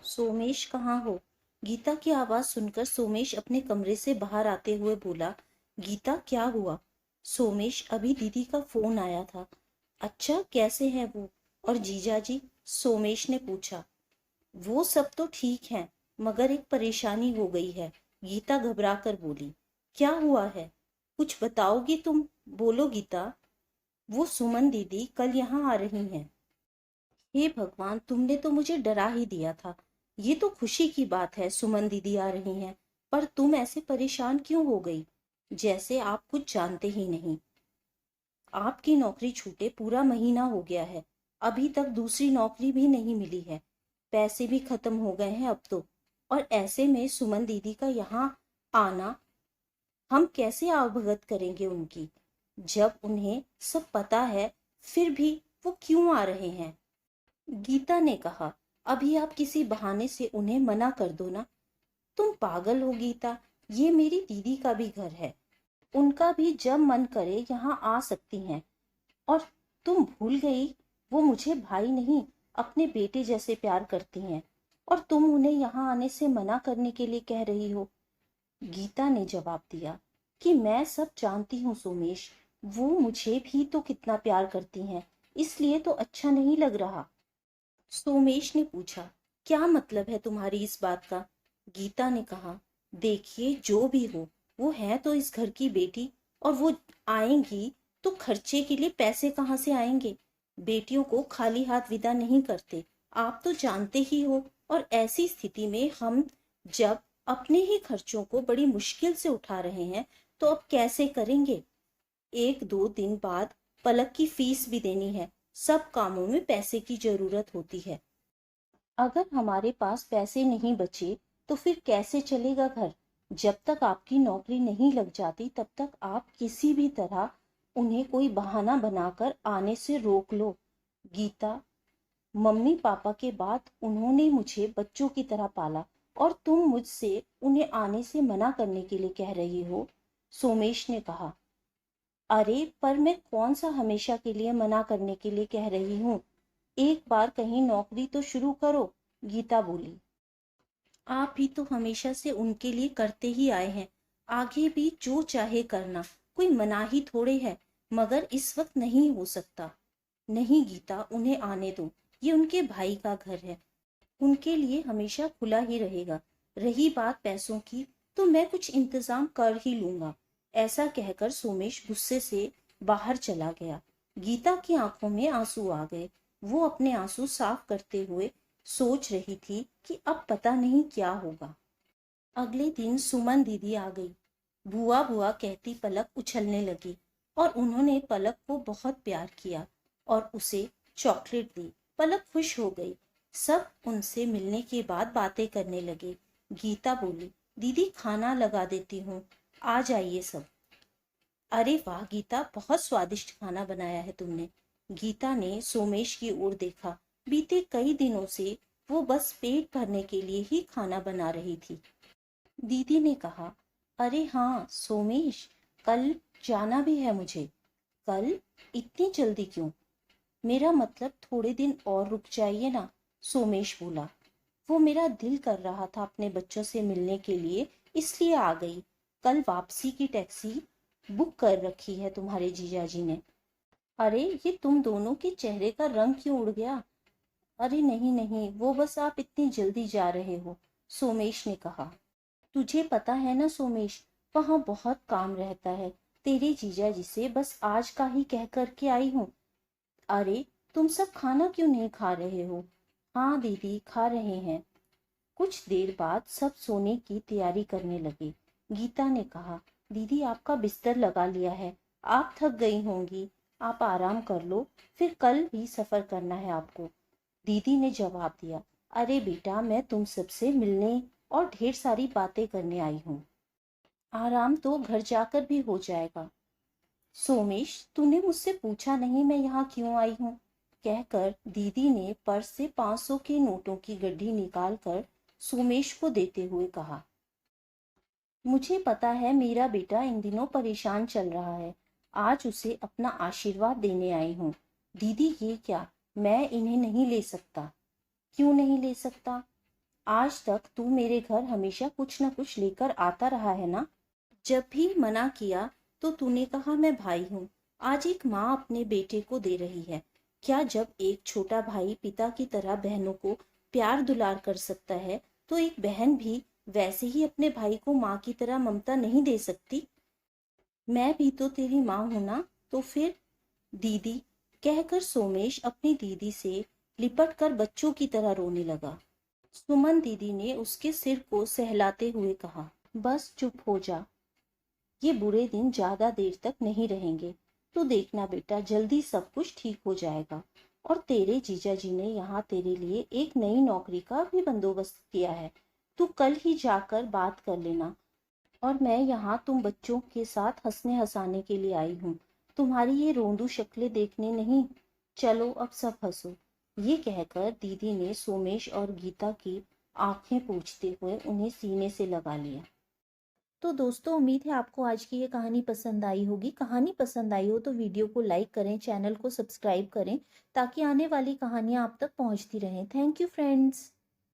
सोमेश कहाँ हो? गीता की आवाज सुनकर सोमेश अपने कमरे से बाहर आते हुए बोला, गीता क्या हुआ? सोमेश, अभी दीदी का फोन आया था। अच्छा, कैसे हैं वो? और जीजा जी? सोमेश ने पूछा। वो सब तो ठीक है, मगर एक परेशानी हो गई है। गीता घबरा कर बोली। क्या हुआ है? कुछ बताओगी तुम? बोलो गीता। वो सुमन दीदी कल यहाँ आ रही हैं। हे भगवान, तुमने तो मुझे डरा ही दिया था। ये तो खुशी की बात है, सुमन दीदी आ रही हैं। पर तुम ऐसे परेशान क्यों हो गई? जैसे आप कुछ जानते ही नहीं। आपकी नौकरी छूटे पूरा महीना हो गया है। अभी तक दूसरी नौकरी भी नहीं मिली है। पैसे भी खत्म हो गए हैं अब तो। और ऐसे में सुमन दीदी का यहाँ आना, हम कैसे आवभगत करेंगे उनकी? जब उन्हें सब पता है, फिर भी वो क्यों आ रहे हैं? गीता ने कहा, अभी आप किसी बहाने से उन्हें मना कर दो ना। तुम पागल हो गीता, ये मेरी दीदी का भी घर है। उनका भी जब मन करे यहाँ आ सकती हैं। और तुम भूल गई, वो मुझे भाई नहीं, अपने बेटे जैसे प्यार करती हैं। और तुम उन्हें यहाँ आने से मना करने के लिए कह रही हो। गीता ने जवाब दिया कि मैं सब जानती हूँ सोमेश, वो मुझे भी तो कितना प्यार करती हैं, इसलिए तो अच्छा नहीं लग रहा। सोमेश ने पूछा, क्या मतलब है तुम्हारी इस बात का? गीता ने कहा, देखिए जो भी हो, वो है तो इस घर की बेटी। और वो आएंगी तो खर्चे के लिए पैसे कहाँ से आएंगे? बेटियों को खाली हाथ विदा नहीं करते, आप तो जानते ही हो। और ऐसी स्थिति में हम जब अपने ही खर्चों को बड़ी मुश्किल से उठा रहे हैं, तो अब कैसे करेंगे? एक दो दिन बाद पलक की फीस भी देनी है। सब कामों में पैसे की जरूरत होती है। अगर हमारे पास पैसे नहीं बचे तो फिर कैसे चलेगा घर? जब तक आपकी नौकरी नहीं लग जाती, तब तक आप किसी भी तरह उन्हें कोई बहाना बनाकर आने से रोक लो। गीता, मम्मी पापा के बाद उन्होंने मुझे बच्चों की तरह पाला, और तुम मुझसे उन्हें आने से मना करने के लिए कह रही हो? सोमेश ने कहा। अरे पर मैं कौन सा हमेशा के लिए मना करने के लिए कह रही हूँ? एक बार कहीं नौकरी तो शुरू करो। गीता बोली। आप भी तो हमेशा से उनके लिए करते ही आए हैं। आगे भी जो चाहे करना, कोई मनाही थोड़े है। मगर इस वक्त नहीं हो सकता। नहीं गीता, उन्हें आने दो। ये उनके भाई का घर है, उनके लिए हमेशा खुला ही रहेगा। रही बात पैसों की, तो मैं कुछ इंतजाम कर ही लूंगा। ऐसा कहकर सोमेश गुस्से से बाहर चला गया। गीता की आंखों में आंसू आ गए। वो अपने आंसू साफ करते हुए सोच रही थी कि अब पता नहीं क्या होगा। अगले दिन सुमन दीदी आ गई। बुआ बुआ कहती पलक उछलने लगी। और उन्होंने पलक को बहुत प्यार किया और उसे चॉकलेट दी। पलक खुश हो गई। सब उनसे मिलने के बाद बातें करने लगे। गीता बोली, दीदी खाना लगा देती हूँ, आ जाइए सब। अरे वाह गीता, बहुत स्वादिष्ट खाना बनाया है तुमने। गीता ने सोमेश की ओर देखा। बीते कई दिनों से वो बस पेट भरने के लिए ही खाना बना रही थी। दीदी ने कहा, अरे हाँ सोमेश, कल जाना भी है मुझे। कल? इतनी जल्दी क्यों? मेरा मतलब थोड़े दिन और रुक जाइए ना। सोमेश बोला। वो मेरा दिल कर रहा था अपने बच्चों से मिलने के लिए, इसलिए आ गई। कल वापसी की टैक्सी बुक कर रखी है तुम्हारे जीजाजी ने। अरे ये तुम दोनों के चेहरे का रंग क्यों उड़ गया? अरे नहीं नहीं, वो बस आप इतनी जल्दी जा रहे हो, सोमेश ने कहा। तुझे पता है ना सोमेश, वहाँ बहुत काम रहता है। तेरे जीजा जी से बस आज का ही कह कर के आई हूँ। अरे तुम सब खाना क्यों नहीं खा रहे हो? हाँ दीदी, खा रहे हैं। कुछ देर बाद सब सोने की तैयारी करने लगे। गीता ने कहा, दीदी आपका बिस्तर लगा लिया है, आप थक गई होंगी, आप आराम कर लो, फिर कल भी सफर करना है आपको। दीदी ने जवाब दिया, अरे बेटा, मैं तुम सबसे मिलने और ढेर सारी बातें करने आई हूँ। आराम तो घर जाकर भी हो जाएगा। सोमेश, तूने मुझसे पूछा नहीं मैं यहाँ क्यों आई हूँ? कहकर दीदी ने पर्स से 500 के नोटों की गड्डी निकालकर सोमेश को देते हुए कहा, मुझे पता है मेरा बेटा इन दिनों परेशान चल रहा है। आज उसे अपना आशीर्वाद देने आई हूँ। दीदी ये क्या, मैं इन्हें नहीं ले सकता। क्यों नहीं ले सकता? आज तक तू मेरे घर हमेशा कुछ न कुछ लेकर आता रहा है ना। जब भी मना किया तो तूने कहा मैं भाई हूँ। आज एक माँ अपने बेटे को दे रही है। क्या जब एक छोटा भाई पिता की तरह बहनों को प्यार दुलार कर सकता है, तो एक बहन भी वैसे ही अपने भाई को माँ की तरह ममता नहीं दे सकती? मैं भी तो तेरी माँ हूं ना। तो फिर दीदी कहकर सोमेश अपनी दीदी से लिपट कर बच्चों की तरह रोने लगा। सुमन दीदी ने उसके सिर को सहलाते हुए कहा, बस चुप हो जा, ये बुरे दिन ज्यादा देर तक नहीं रहेंगे। तू देखना बेटा, जल्दी सब कुछ ठीक हो जाएगा। और तेरे जीजा जी ने यहाँ तेरे लिए एक नई नौकरी का भी बंदोबस्त किया है। तू कल ही जाकर बात कर लेना। और मैं यहाँ तुम बच्चों के साथ हंसने हंसाने के लिए आई हूँ, तुम्हारी ये रोंदू शक्लें देखने नहीं। चलो अब सब हंसो। ये कहकर दीदी ने सोमेश और गीता की आंखें पोंछते हुए उन्हें सीने से लगा लिया। तो दोस्तों, उम्मीद है आपको आज की ये कहानी पसंद आई होगी। कहानी पसंद आई हो तो वीडियो को लाइक करें, चैनल को सब्सक्राइब करें, ताकि आने वाली कहानियाँ आप तक पहुँचती रहें। Thank you friends.